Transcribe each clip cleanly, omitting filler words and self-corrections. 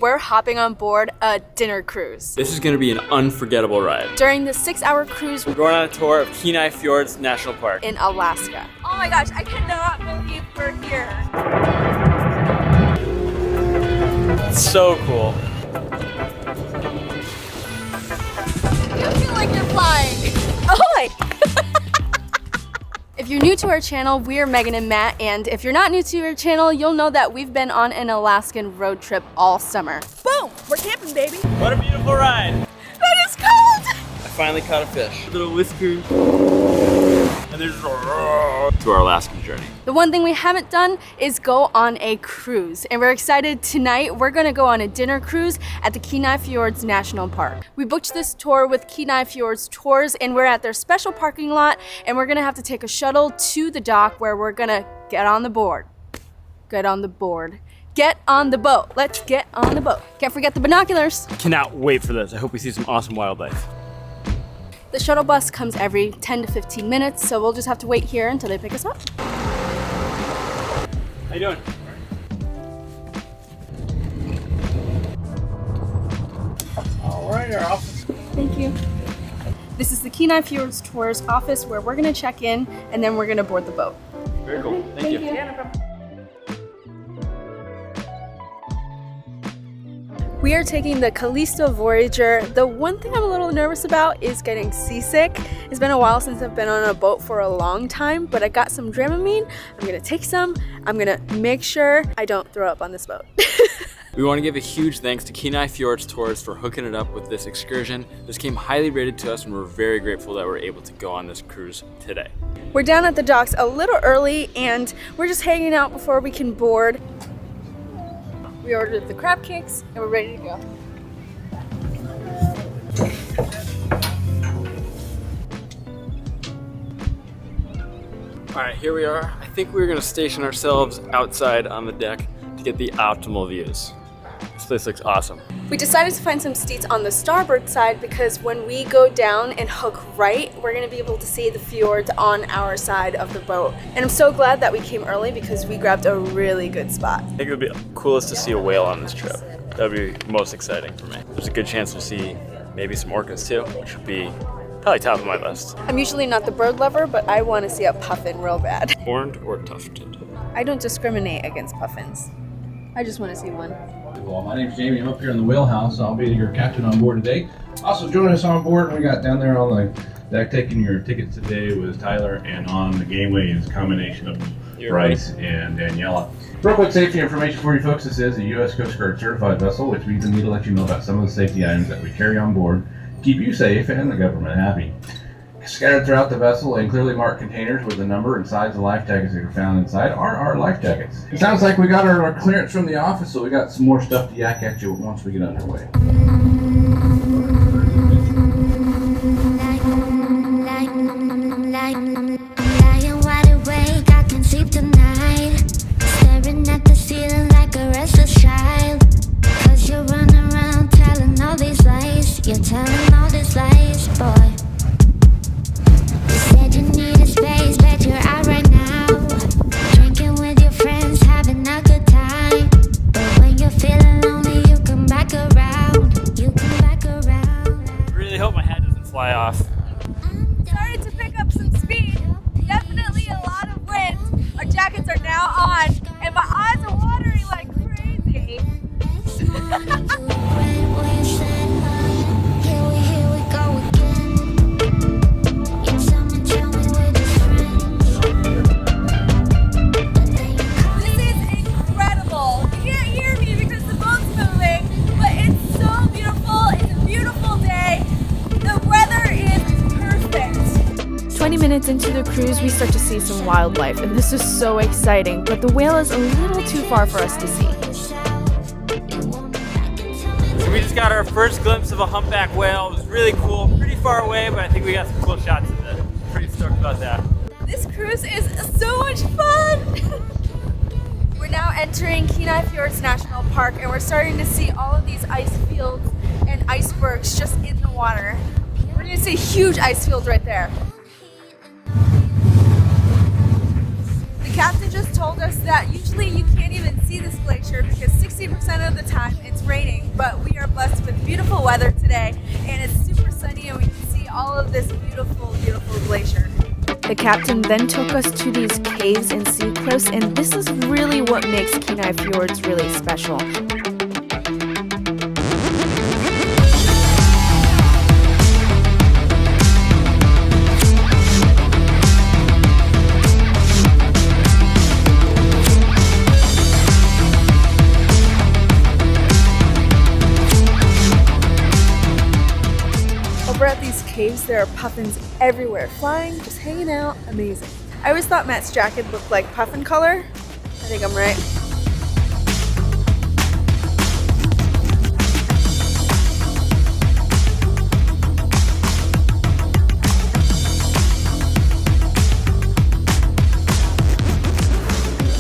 We're hopping on board a dinner cruise. This is going to be an unforgettable ride. During the 6-hour cruise, We're going on a tour of Kenai Fjords National Park in Alaska. Oh my gosh, I cannot believe we're here. It's so cool. You feel like you're flying. Oh my! If you're new to our channel, we're Megan and Matt, and if you're not new to our channel, you'll know that we've been on an Alaskan road trip all summer. Boom! We're camping, baby. What a beautiful ride. That is cold! I finally caught a fish. Little whiskers. And there's to our Alaskan journey. The one thing we haven't done is go on a cruise, and we're excited. Tonight we're gonna go on a dinner cruise at the Kenai Fjords National Park. We booked this tour with Kenai Fjords Tours, and we're at their special parking lot, and we're gonna have to take a shuttle to the dock where we're gonna get on the board. Get on the board. Get on the boat. Let's get on the boat. Can't forget the binoculars. Cannot wait for this. I hope we see some awesome wildlife. The shuttle bus comes every 10 to 15 minutes, so we'll just have to wait here until they pick us up. How you doing? All right, our office. Thank you. This is the Kenai Fjords Tours office where we're gonna check in and then we're gonna board the boat. Very cool. Thank you. Yeah, no problem. We are taking the Callisto Voyager. The one thing I'm a little nervous about is getting seasick. It's been a while since I've been on a boat for a long time, but I got some Dramamine. I'm gonna take some. I'm gonna make sure I don't throw up on this boat. We want to give a huge thanks to Kenai Fjords Tours for hooking it up with this excursion. This came highly rated to us, and we're very grateful that we're able to go on this cruise today. We're down at the docks a little early, and we're just hanging out before we can board. We ordered the crab cakes, and we're ready to go. All right, here we are. I think we're gonna station ourselves outside on the deck to get the optimal views. This place looks awesome. We decided to find some seats on the starboard side because when we go down and hook right, we're gonna be able to see the fjords on our side of the boat. And I'm so glad that we came early because we grabbed a really good spot. I think it would be coolest to see a whale on this trip. That would be most exciting for me. There's a good chance we'll see maybe some orcas too, which would be probably top of my list. I'm usually not the bird lover, but I want to see a puffin real bad. Horned or tufted? I don't discriminate against puffins. I just want to see one. Well, my name's Jamie. I'm up here in the wheelhouse. I'll be your captain on board today. Also joining us on board, we got down there on the deck taking your tickets today was Tyler, and on the gateway is a combination of Bryce and Daniela. Real quick safety information for you folks. This is a U.S. Coast Guard certified vessel, which means we need to let you know about some of the safety items that we carry on board to keep you safe and the government happy. Scattered throughout the vessel in clearly marked containers with the number and size of life jackets that are found inside are our life jackets. It sounds like we got our clearance from the office, so we got some more stuff to yak at you once we get underway. Lying wide awake, I can sleep tonight. Staring at the ceiling like a restless child. 'Cause you run around telling all these lies. You're telling all these lies, boy. You need a space, but you're out right now. Drinking with your friends, having a good time. But when you're feeling lonely, you come back around. You come back around. I really hope my hat doesn't fly off. Started to pick up some speed. Definitely a lot of wind. Our jackets are now on, and my eyes are watering like crazy. Here we go again. You tell me we're just friends. This is incredible. You can't hear me because the boat's moving, but it's so beautiful. It's a beautiful day. The weather is perfect. 20 minutes into the cruise, we start to see some wildlife, and this is so exciting, but the whale is a little too far for us to see. So we just got our first glimpse of a humpback whale. It was really cool, pretty far away, but I think we got some cool shots of it. Pretty stoked about that. This cruise is so much fun. We're now entering Kenai Fjords National Park, and we're starting to see all of these ice fields and icebergs just in the water. We're gonna see a huge ice field right there. The captain just told us that usually you can't even see this glacier because 60% of the time it's raining, but we are blessed with beautiful weather today and it's super sunny and we can see all of this beautiful, beautiful glacier. The captain then took us to these caves and sea cliffs, and this is really what makes Kenai Fjords really special. Over at these caves, there are puffins everywhere, flying, just hanging out, amazing. I always thought Matt's jacket looked like puffin color. I think I'm right.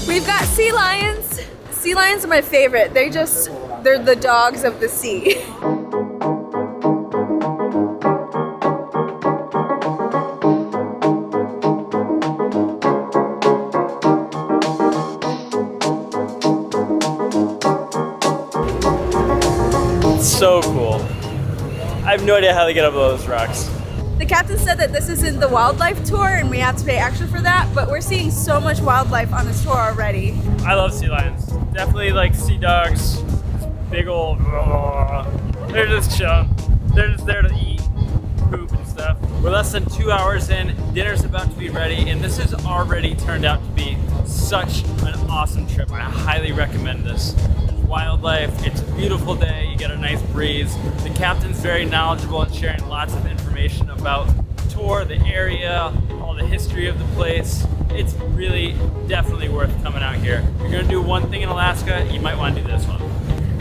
We've got sea lions. Sea lions are my favorite. They're the dogs of the sea. So cool. I have no idea how they get up those rocks. The captain said that this isn't the wildlife tour and we have to pay extra for that, but we're seeing so much wildlife on this tour already. I love sea lions. Definitely like sea dogs. Big old. They're just chilling. They're just there to eat, poop, and stuff. We're less than 2 hours in, dinner's about to be ready, and this has already turned out to be such an awesome trip. I highly recommend this. There's wildlife, it's a beautiful day, you get a nice breeze. The captain's very knowledgeable and sharing lots of information about the tour, the area, all the history of the place. It's really definitely worth coming out here. If you're gonna do one thing in Alaska, you might want to do this one.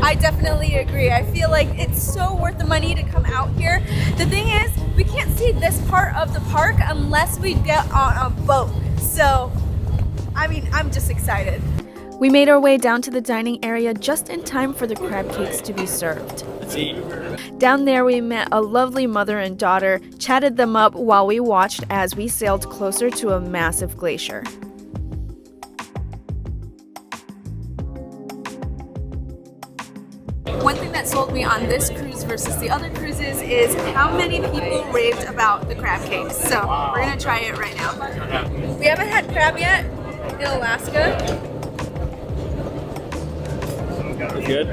I definitely agree. I feel like it's so worth the money to come out here. The thing is, we can't see this part of the park unless we get on a boat. So, I mean, I'm just excited. We made our way down to the dining area just in time for the crab cakes to be served. Let's eat. Down there we met a lovely mother and daughter, chatted them up while we watched as we sailed closer to a massive glacier. One thing that sold me on this cruise versus the other cruises is how many people raved about the crab cakes. So we're gonna try it right now. We haven't had crab yet in Alaska. Good.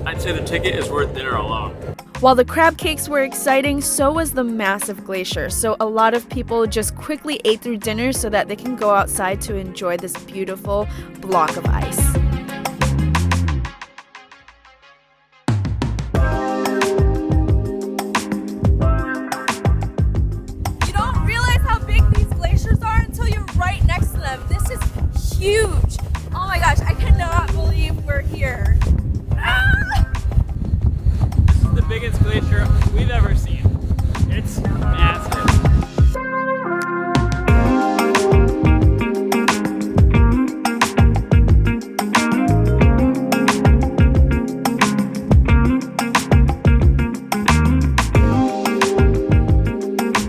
I'd say the ticket is worth dinner alone. While the crab cakes were exciting, so was the massive glacier. So a lot of people just quickly ate through dinner so that they can go outside to enjoy this beautiful block of ice. You don't realize how big these glaciers are until you're right next to them. This is huge. Oh my gosh, I cannot believe we're here. Ah! The biggest glacier we've ever seen. It's massive.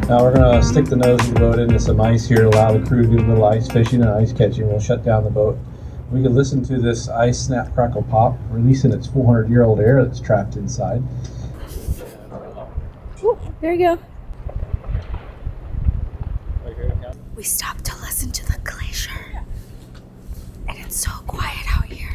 Now we're going to stick the nose of the boat into some ice here to allow the crew to do a little ice fishing and ice catching. We'll shut down the boat. We can listen to this ice snap, crackle, pop, releasing its 400-year-old air that's trapped inside. Ooh, there you go. We stopped to listen to the glacier. And it's so quiet out here.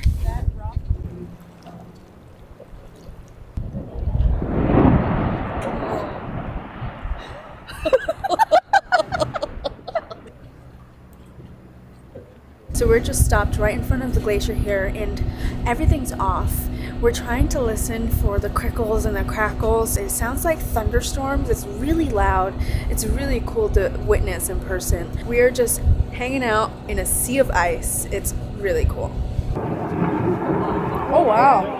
So we're just stopped right in front of the glacier here and everything's off. We're trying to listen for the crickles and the crackles. It sounds like thunderstorms. It's really loud. It's really cool to witness in person. We are just hanging out in a sea of ice. It's really cool. Oh wow.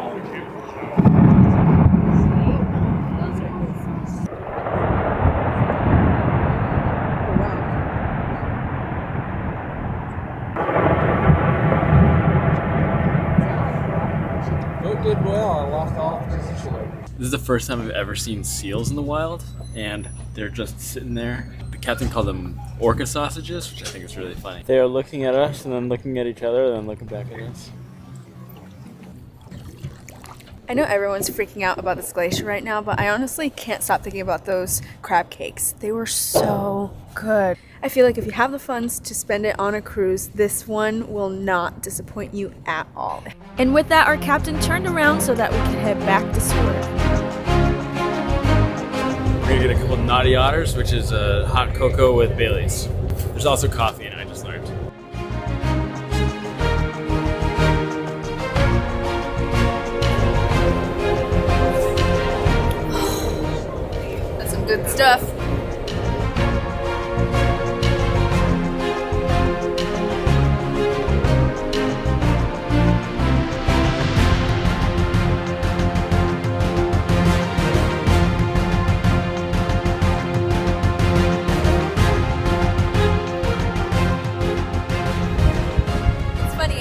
Boat did well. I lost all position. This is the first time I've ever seen seals in the wild, and they're just sitting there. The captain called them orca sausages, which I think is really funny. They are looking at us and then looking at each other and then looking back at us. I know everyone's freaking out about this glacier right now, but I honestly can't stop thinking about those crab cakes. They were so good. I feel like if you have the funds to spend it on a cruise, this one will not disappoint you at all. And with that, our captain turned around so that we could head back to Seward. We're gonna get a couple naughty otters, which is a hot cocoa with Baileys. There's also coffee in it, I just learned. That's some good stuff.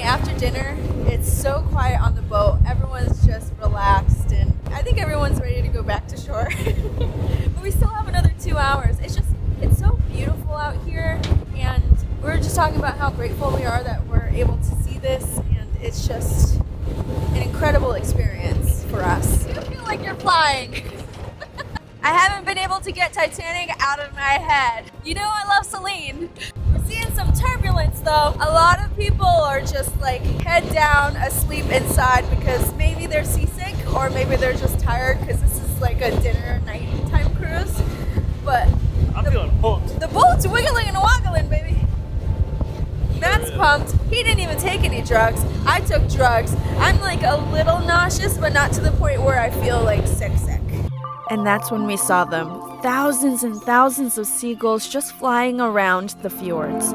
After dinner, it's so quiet on the boat. Everyone's just relaxed, and I think everyone's ready to go back to shore. But we still have another 2 hours. It's so beautiful out here, and we're just talking about how grateful we are that we're able to see this, and it's just an incredible experience for us. You feel like you're flying. I haven't been able to get Titanic out of my head. You know I love Celine. We're seeing some turbulence though. A lot of people are just like head down, asleep inside because maybe they're seasick or maybe they're just tired because this is like a dinner nighttime cruise. But I'm feeling pumped. The boat's wiggling and woggling, baby. Matt's pumped. He didn't even take any drugs. I took drugs. I'm like a little nauseous, but not to the point where I feel like sick. And that's when we saw them. Thousands and thousands of seagulls just flying around the fjords.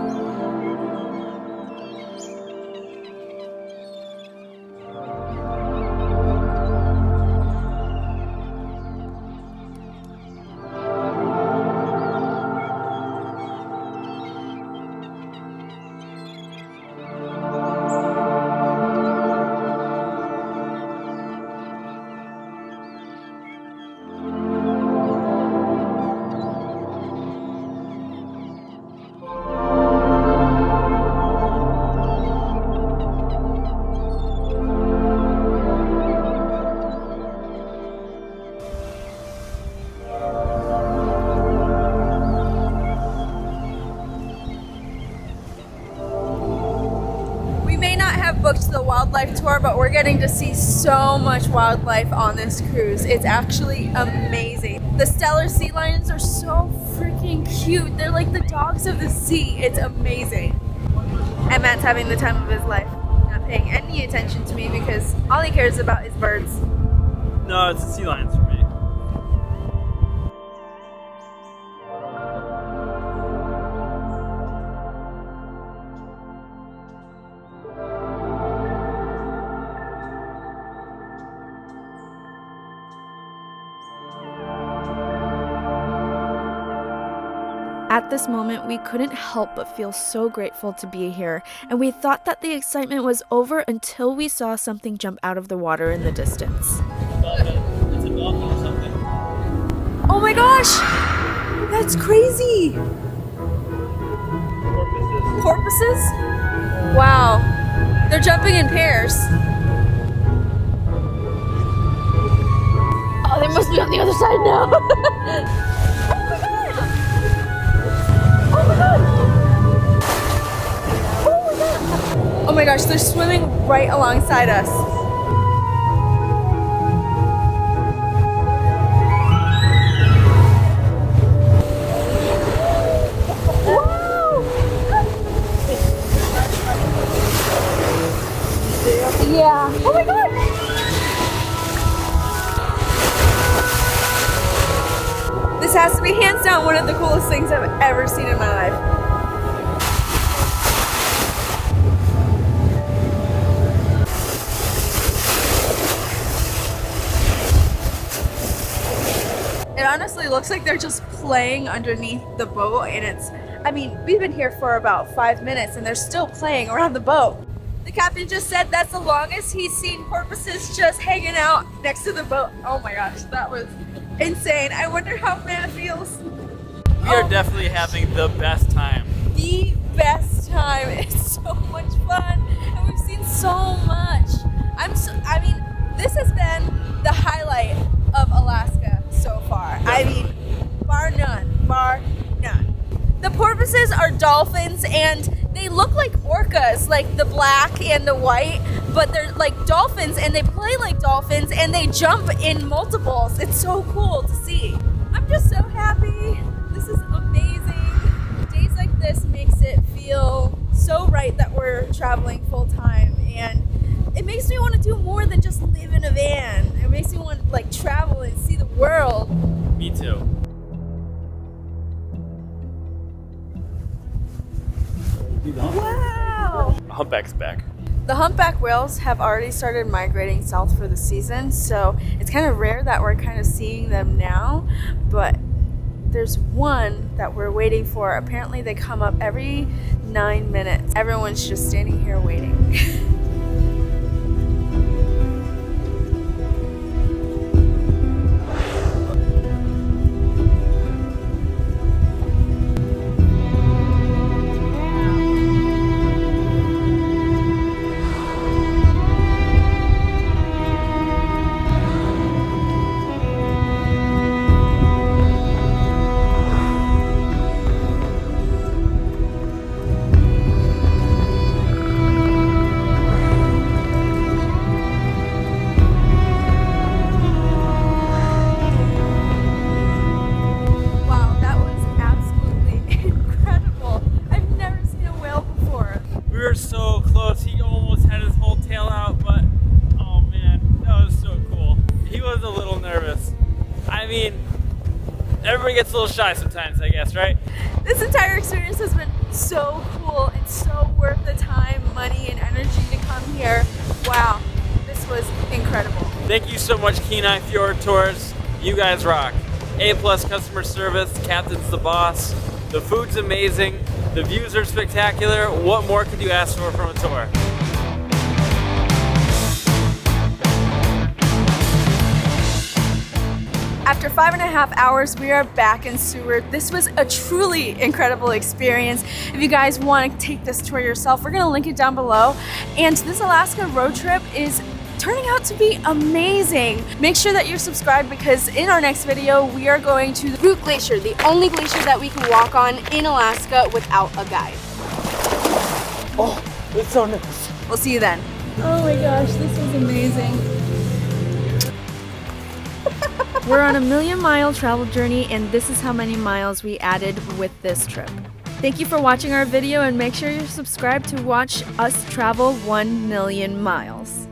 Booked the wildlife tour, but we're getting to see so much wildlife on this cruise. It's actually amazing. The stellar sea lions are so freaking cute. They're like the dogs of the sea. It's amazing. And Matt's having the time of his life, not paying any attention to me because all he cares about is birds. No, it's the sea lions for me. At this moment, we couldn't help but feel so grateful to be here, and we thought that the excitement was over until we saw something jump out of the water in the distance. It's a dolphin or something. Oh my gosh! That's crazy! Porpoises? Wow. They're jumping in pairs. Oh, they must be on the other side now. Oh my gosh, they're swimming right alongside us. Whoa! Yeah. Oh my god! This has to be hands down one of the coolest things I've ever seen in my life. It honestly looks like they're just playing underneath the boat, and I mean, we've been here for about 5 minutes and they're still playing around the boat. The captain just said that's the longest he's seen porpoises just hanging out next to the boat. Oh my gosh, that was insane. I wonder how Matt feels. We are definitely having the best time. The best time. It's so much fun, and we've seen so much. I mean, this has been the highlight of Alaska so far. I mean, bar none. The porpoises are dolphins, and they look like orcas, like the black and the white, but they're like dolphins, and they play like dolphins, and they jump in multiples. It's so cool to see. I'm just so happy. This is amazing. Days like this makes it feel so right that we're traveling full time, and it makes me want to do more than just live in a van. It makes me want to like travel and see the world. Me too. Wow! Humpback's back. The humpback whales have already started migrating south for the season, so it's kind of rare that we're kind of seeing them now, but there's one that we're waiting for. Apparently they come up every 9 minutes. Everyone's just standing here waiting. So close, he almost had his whole tail out, but oh man, that was so cool. He was a little nervous. I mean, everybody gets a little shy sometimes, I guess, right? This entire experience has been so cool and so worth the time, money, and energy to come here. Wow, this was incredible. Thank you so much, Kenai Fjord Tours. You guys rock. A+ customer service, captain's the boss. The food's amazing. The views are spectacular. What more could you ask for from a tour? After 5.5 hours, we are back in Seward. This was a truly incredible experience. If you guys want to take this tour yourself, we're gonna link it down below. And this Alaska road trip is turning out to be amazing. Make sure that you're subscribed, because in our next video, we are going to the Root Glacier, the only glacier that we can walk on in Alaska without a guide. Oh, it's so nice. We'll see you then. Oh my gosh, this was amazing. We're on a 1,000,000-mile travel journey, and this is how many miles we added with this trip. Thank you for watching our video, and make sure you're subscribed to watch us travel 1,000,000 miles.